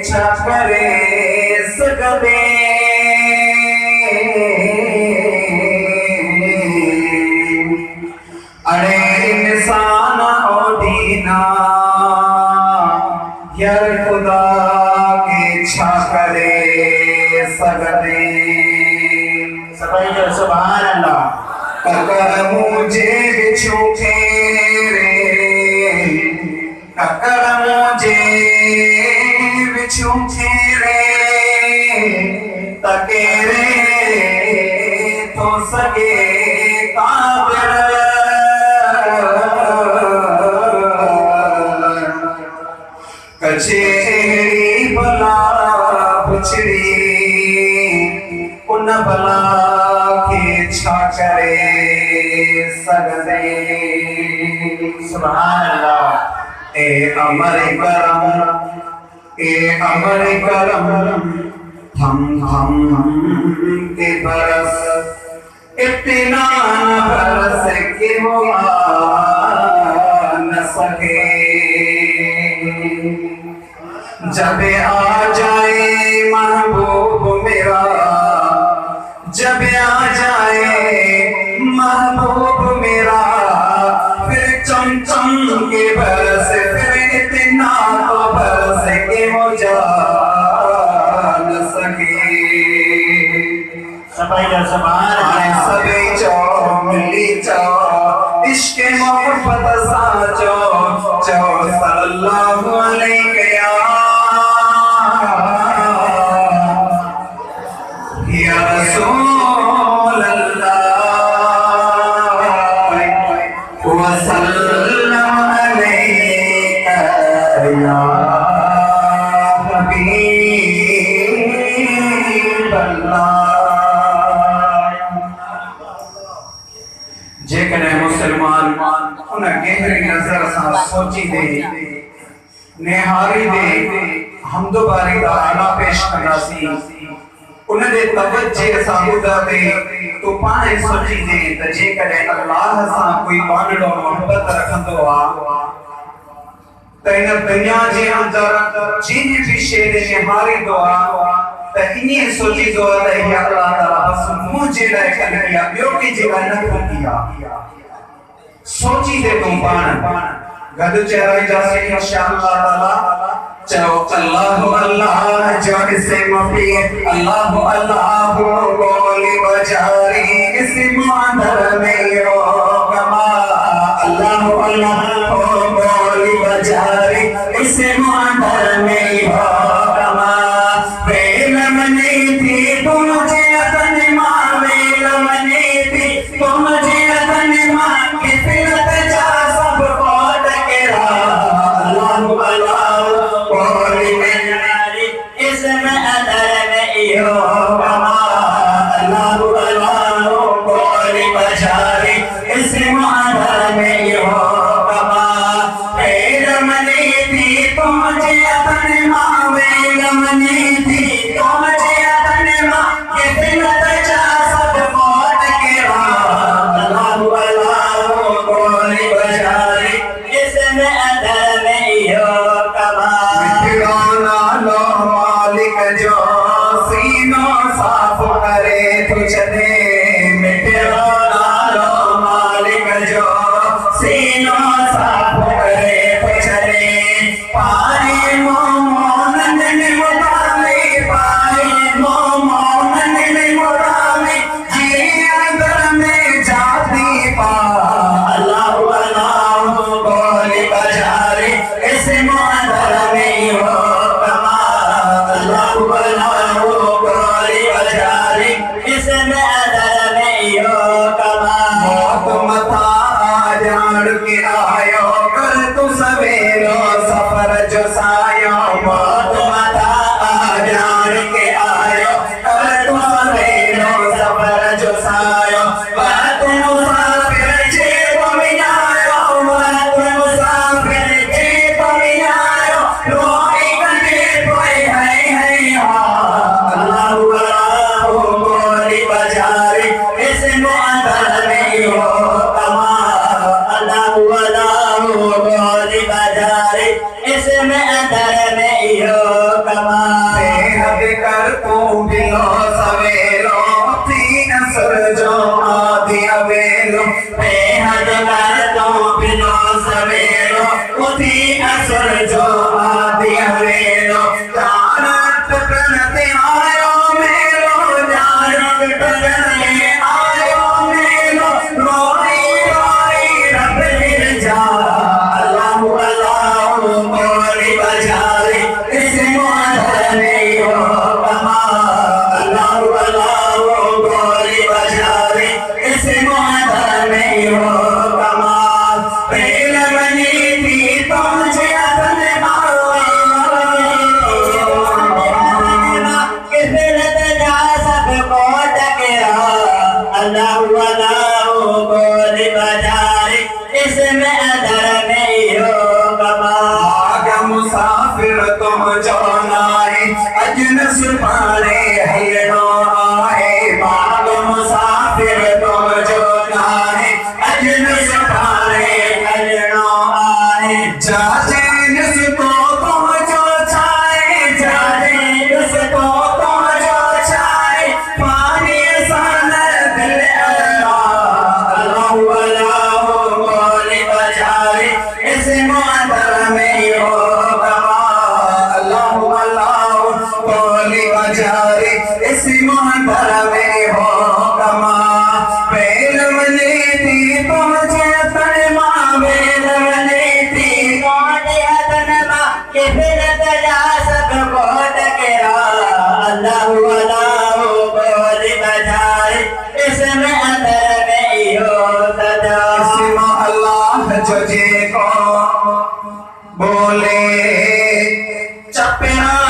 छा करे सगदे अरे इंसान ओदीना यार खुदा के छा करे सगदे सुभान अल्लाह। ककर मुझे बिछू रे ककर मुझे बिछू रे तकेरे तो सगे काबिर कचेरी भला पुछड़ी उन भला के छा करे सगदे सुभान अल्लाह। ए अमर करम थम थम के बरस इतना बरस के हो न सके जब आ जाए महबूब मेरा जब आ जाए महबूब मेरा फिर चमचम के बरस फिर इतना तो बरस के हो जा न सके सबे चो मिली चो इश्क मोहब्बत साचो चो सल्लल्लाहु अलैहि या रसूल अल्लाह वसल्लम अलैका या हबीब अल्लाह। जेकॾहिं मुसलमान उन गहरी नज़र सां सोची दे निहारी दे हमदुबारी दा आला पेश कंदासीं उन दे तवज्जे सां ॿुधंदे तो पाणे सोची दे त जेकॾहिं अल्लाह सां कोई बांधड़ो मोहब्बत रखंदो आहे त इन दुनिया जे अंदर जिन भी शइ निहारींदो आहे त ईअं सोचींदो आहे त इहा अल्लाह ताला बस मुंहिंजे लाइ कंदी आहे ॿियो कंहिंजे लाइ न कंदी आहे। सोची दे तूं पाण गॾु चढ़ाईंदासीं इंशाअल्लाह ताला। चओ अल्लाहु अल्लाह जो इस्म भी अल्लाहु अल्लाह बोली बजारी इस्म अंदर में हो कमा अल्लाहु अल्लाह बोली बजारी इस्म अंदर में हो कमा वेल मने थी तुझे अतन मां वेल मने थी तुझे अतन मां किफलत जा सब कोट के अल्लाहु अल्लाह हो कमाल बेहद कर तू बिलो सवेलो तीन सर जो आदि अवेलो बेहद कर तू बिलो सवेलो तीन सर जो आदि अवेलो जानत प्रणति आयो मेलो जानत प्रणति आयो मेलो रोई रोई रब जा अल्लाह अल्लाह बोली बजारे इस मोहर में हो कमाल अल्लाह अल्लाह बोली बजारे इस मोहर में हो कमाल पहल बनी थी तुझे अदन के फिर जा सब कोट के अल्लाह अल्लाह बोली बजारे इसमें अदर नहीं हो कमाल आगा मुसाफिर तुम जो नाए अजन सुपारे हलनो आए बाग मुसाफिर तुम जो नाए अजन सुपारे हलनो आए जाजे निस्को तुम जो छाए जाजे जिसको तुम जो चाहे पानी सन दिल अल्लाह अल्लाह बोली बजारे इस मुअद्दर में हो कमाल अल्लाह अल्लाह बोली बजारे इस मुहद्दर में हो कमा पहल बनी थी तुम जे तनमा बेल बनी थी कोटे अदनमा के फिर जा सब कोट के अल्लाह अल्लाह बोली बजारे इसमें अंदर में हो सदा सिमा अल्लाह जो जे को बोले चपरा